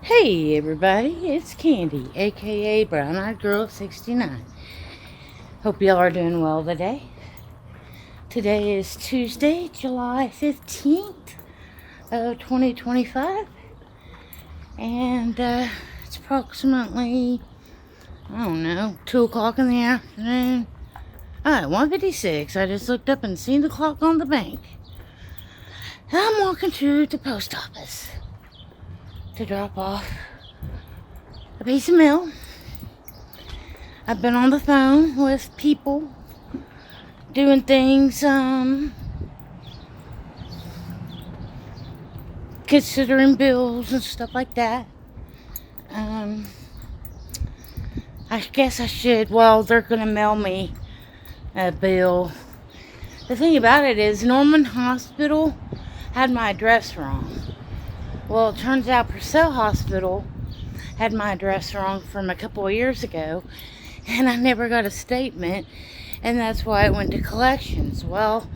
Hey everybody, it's Candy, aka Brown Eyed Girl 69. Hope y'all are doing well today. Today is Tuesday, July 15th of 2025. And it's approximately, 2 o'clock in the afternoon. 1:56. I just looked up and seen the clock on the bank. I'm walking to the post office to drop off a piece of mail. I've been on the phone with people doing things, considering bills and stuff like that. I guess I should, they're gonna mail me a bill. The thing about it is Norman Hospital had my address wrong. Well, it turns out Purcell Hospital had my address wrong from a couple of years ago, and I never got a statement, and that's why it went to collections. Well,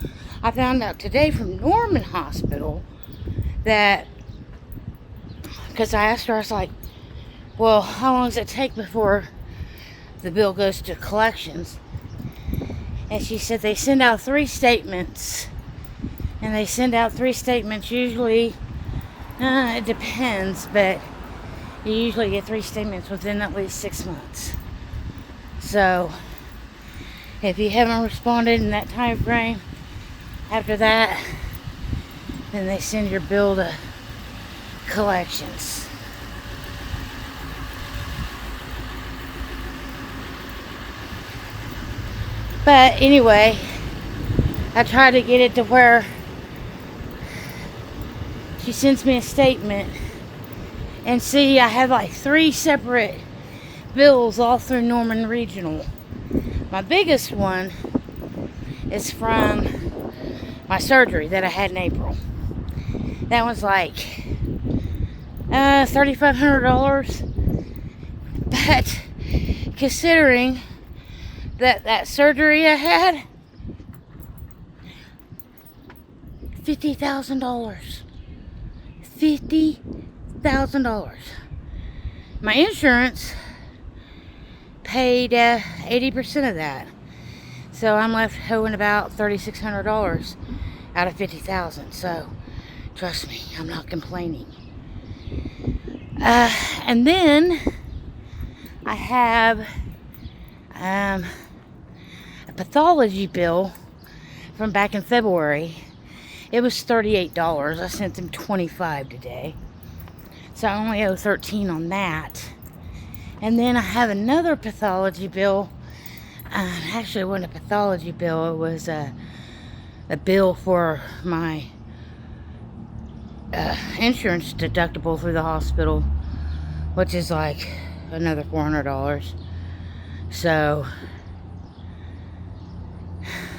I found out today from Norman Hospital that, because I asked her, I was like, well, how long does it take before the bill goes to collections? And she said they send out 3 statements, and they send out 3 statements usually. It depends, but you usually get 3 statements within at least 6 months. So, if you haven't responded in that time frame, after that, then they send your bill to collections. But anyway, I tried to get it to where she sends me a statement, and see, I have like 3 separate bills all through Norman Regional. My biggest one is from my surgery that I had in April. That was like $3,500, but considering that surgery I had, $50,000. $50,000. My insurance paid 80% of that, so I'm left owing about $3,600 out of $50,000. So trust me, I'm not complaining. And then I have a pathology bill from back in February. It was $38. I sent them $25 today. So I only owe $13 on that. And then I have another pathology bill. Actually, it wasn't a pathology bill. It was a bill for my insurance deductible through the hospital, which is like another $400. So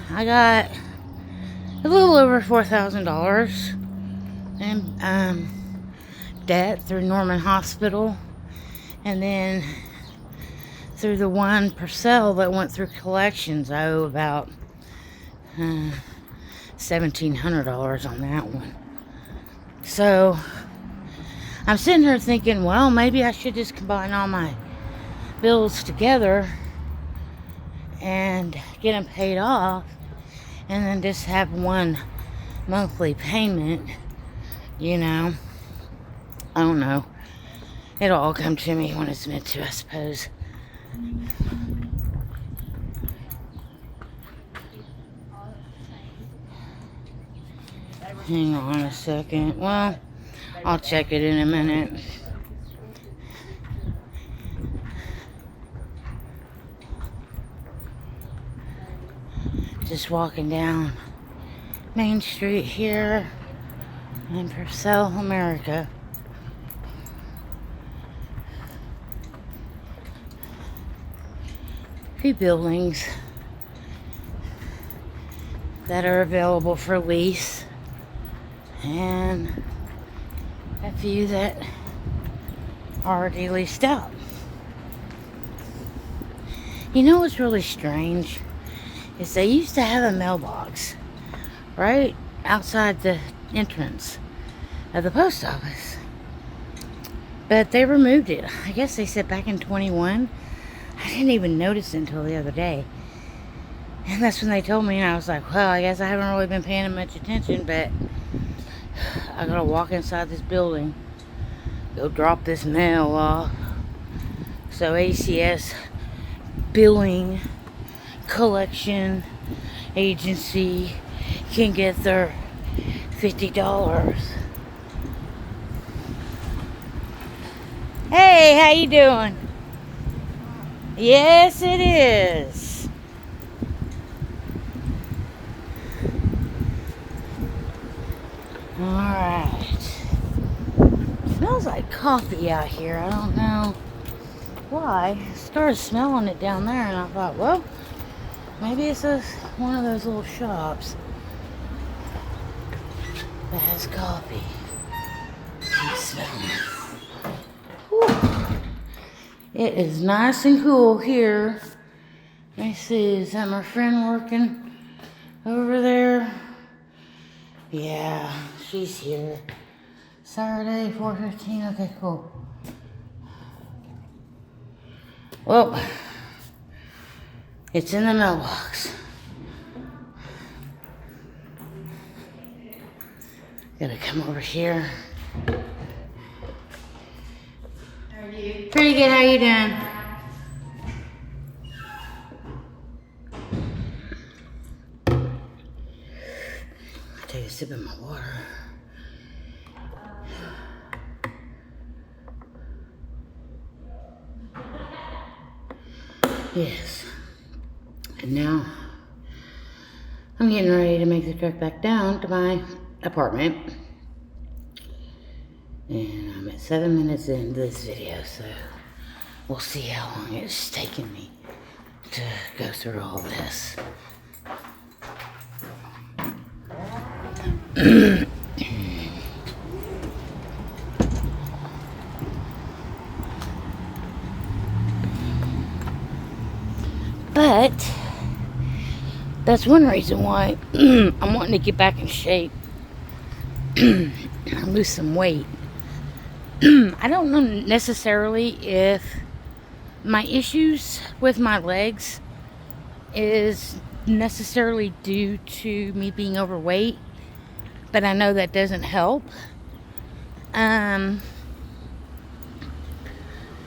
I got a little over $4,000 in debt through Norman Hospital, and then through the one Purcell that went through collections, I owe about $1,700 on that one. So I'm sitting here thinking, well, maybe I should just combine all my bills together and get them paid off, and then just have one monthly payment, I don't know. It'll all come to me when it's meant to, I suppose. Hang on a second. Well, I'll check it in a minute. Just walking down Main Street here in Purcell, America. A few buildings that are available for lease, and a few that are already leased out. You know what's really strange? Is they used to have a mailbox right outside the entrance of the post office. But they removed it. I guess they said back in 21. I didn't even notice it until the other day. And that's when they told me, and I was like, well, I guess I haven't really been paying much attention, but I gotta walk inside this building, go drop this mail off, so ACS billing collection agency can get their $50. Hey, how you doing? Yes, it is. Alright. Smells like coffee out here. I don't know why. I started smelling it down there and I thought, well, maybe it's one of those little shops that has coffee. Keep smelling it. Whew. It is nice and cool here. Let me see, is that my friend working over there? Yeah, she's here. Saturday, 4:15. Okay, cool. Well, it's in the mailbox. Gotta come over here. How are you? Pretty good, how you doing? Take a sip of my water. Yes. And now I'm getting ready to make the trek back down to my apartment. And I'm at 7 minutes into this video, so we'll see how long it's taking me to go through all this. But that's one reason why I'm wanting to get back in shape and lose some weight. I don't know necessarily if my issues with my legs is necessarily due to me being overweight, but I know that doesn't help.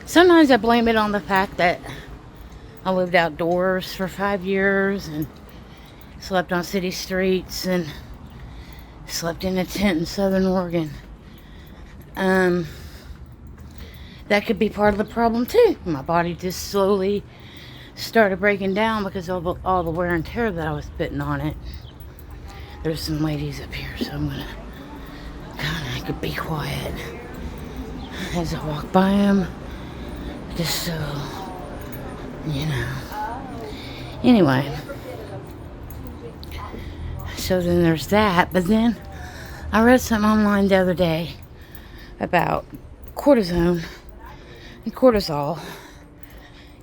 Sometimes I blame it on the fact that I lived outdoors for 5 years and slept on city streets and slept in a tent in Southern Oregon. That could be part of the problem too. My body just slowly started breaking down because of all the wear and tear that I was putting on it. There's some ladies up here, so I'm gonna kind of be quiet as I walk by them, just so you know. Anyway, so then there's that. But then I read something online the other day about cortisone and cortisol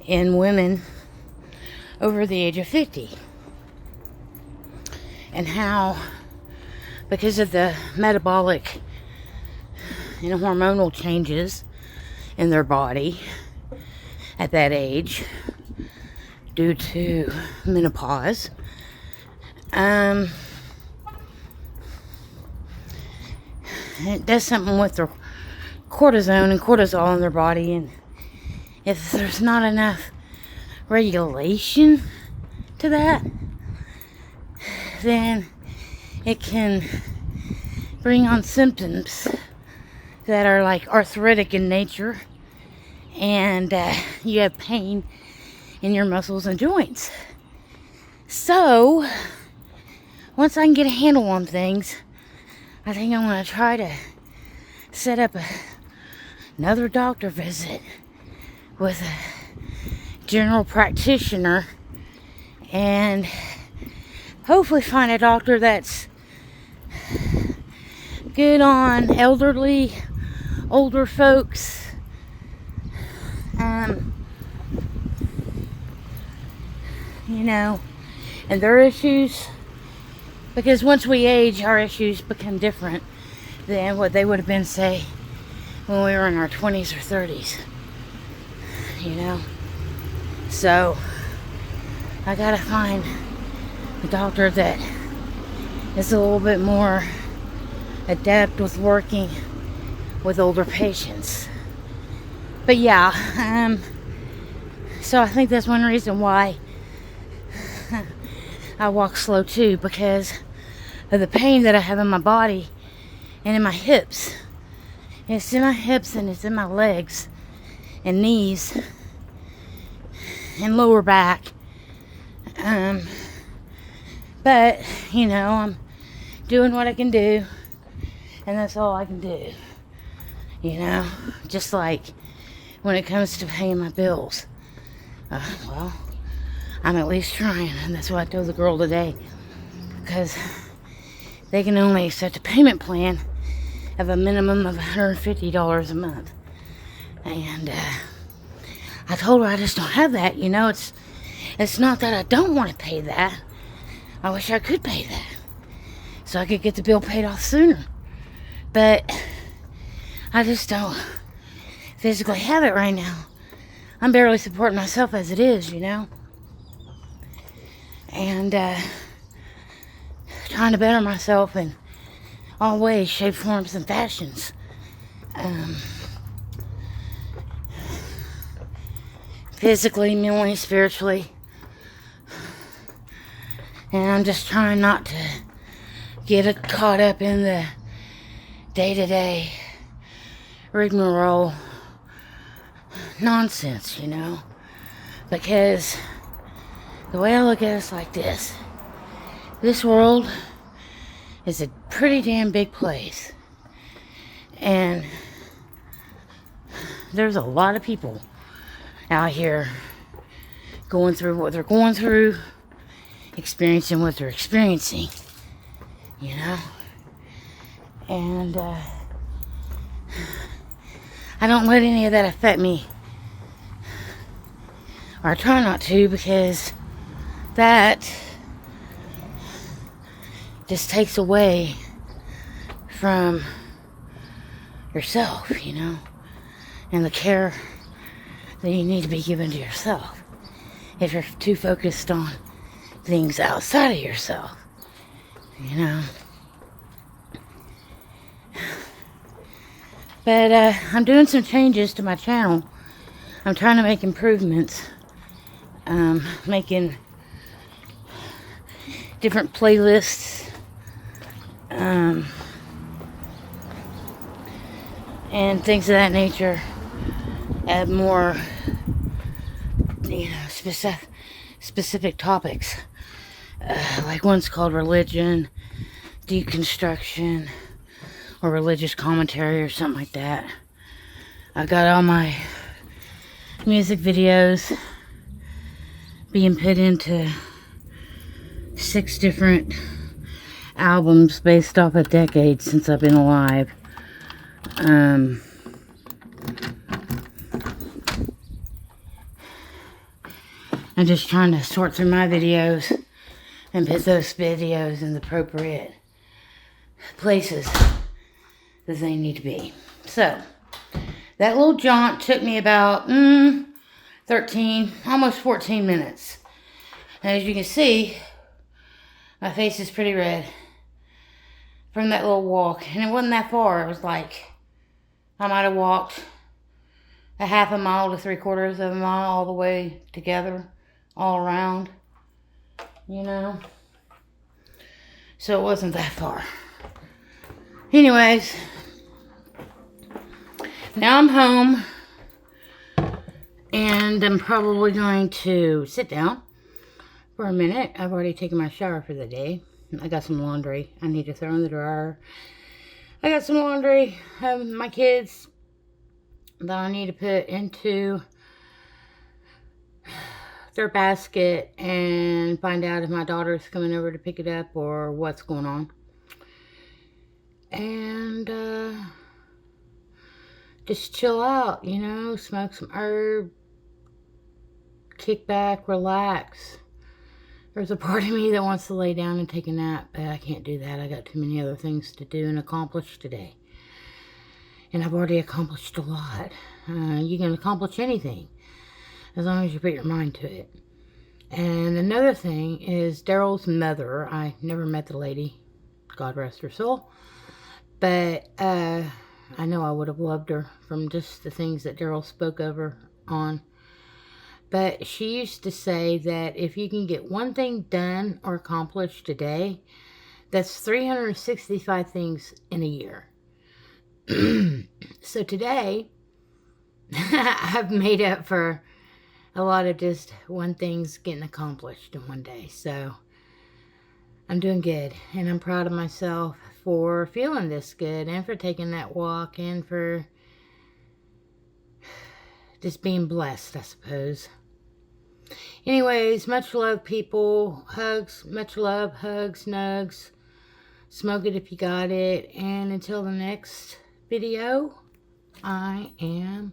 in women over the age of 50, and how, because of the metabolic and hormonal changes in their body at that age due to menopause, it does something with their cortisone and cortisol in their body, and if there's not enough regulation to that, then it can bring on symptoms that are like arthritic in nature, and you have pain in your muscles and joints. So once I can get a handle on things, I think I'm going to try to set up another doctor visit with a general practitioner and hopefully find a doctor that's good on older folks, you know, and their issues, because once we age, our issues become different than what they would have been, say, when we were in our 20s or 30s, you know? So, I gotta find a doctor that is a little bit more adept with working with older patients. But yeah, so I think that's one reason why I walk slow too, because of the pain that I have in my body and in my hips. It's in my hips and it's in my legs and knees and lower back. But, you know, I'm doing what I can do, and that's all I can do. You know, just like when it comes to paying my bills. Well, I'm at least trying, and that's what I told the girl today. Because they can only accept a payment plan of a minimum of $150 a month. And I told her I just don't have that. You know, it's not that I don't want to pay that. I wish I could pay that, so I could get the bill paid off sooner. But I just don't physically have it right now. I'm barely supporting myself as it is, you know. And trying to better myself in all ways, shape, forms, and fashions. Physically, mentally, spiritually. And I'm just trying not to get caught up in the day-to-day rigmarole nonsense, you know. Because the way I look at it is like this. This world is a pretty damn big place. And there's a lot of people out here going through what they're going through, experiencing what they're experiencing, you know. And I don't let any of that affect me, or I try not to, because that just takes away from yourself, you know, and the care that you need to be given to yourself if you're too focused on things outside of yourself, you know. But I'm doing some changes to my channel. I'm trying to make improvements, making different playlists, and things of that nature. Add more, you know, specific topics. Like one's called religion, deconstruction, or religious commentary, or something like that. I got all my music videos being put into 6 different albums based off of decades since I've been alive. I'm just trying to sort through my videos and put those videos in the appropriate places that they need to be. So, that little jaunt took me about 13, almost 14 minutes. And as you can see, my face is pretty red from that little walk. And it wasn't that far. It was like, I might have walked a half a mile to 3/4 of a mile all the way together, all around, you know. So it wasn't that far. Anyways, now I'm home, and I'm probably going to sit down for a minute. I've already taken my shower for the day. I got some laundry I need to throw in the dryer. I got some laundry of my kids that I need to put into their basket and find out if my daughter's coming over to pick it up or what's going on. And just chill out, you know, smoke some herb, kick back, relax. There's a part of me that wants to lay down and take a nap, but I can't do that. I got too many other things to do and accomplish today. And I've already accomplished a lot. You can accomplish anything as long as you put your mind to it. And another thing is Daryl's mother. I never met the lady. God rest her soul. But I know I would have loved her from just the things that Daryl spoke of her on. But she used to say that if you can get one thing done or accomplished today, that's 365 things in a year. So today, I've made up for a lot of just one thing's getting accomplished in one day. So I'm doing good, and I'm proud of myself for feeling this good, and for taking that walk, and for just being blessed, I suppose. Anyways, much love, people. Hugs, much love, hugs, nugs. Smoke it if you got it. And until the next video, I am